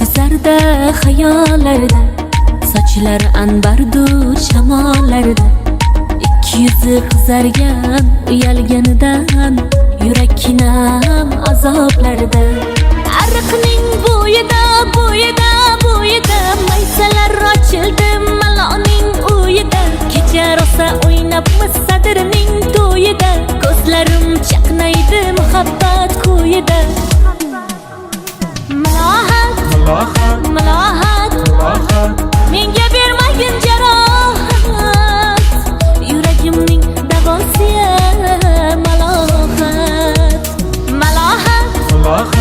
Kuzarda hayollarda, sochlari anbardur shamollarda. Ikki yuzi qizargan uyalganidan, yurakkinam azoblarda. Ariqning bo'yida, bo'yida, bo'yida maysalar ochildi maloning uyida. Kecha rosa o'ynabmiz sadrining to'yida. Ko'zlarim chaqnaydi muhabbat qo'yida. Malohat, malohat, menga bermagin jarohat. Yuragimning davosi malohat, malohat.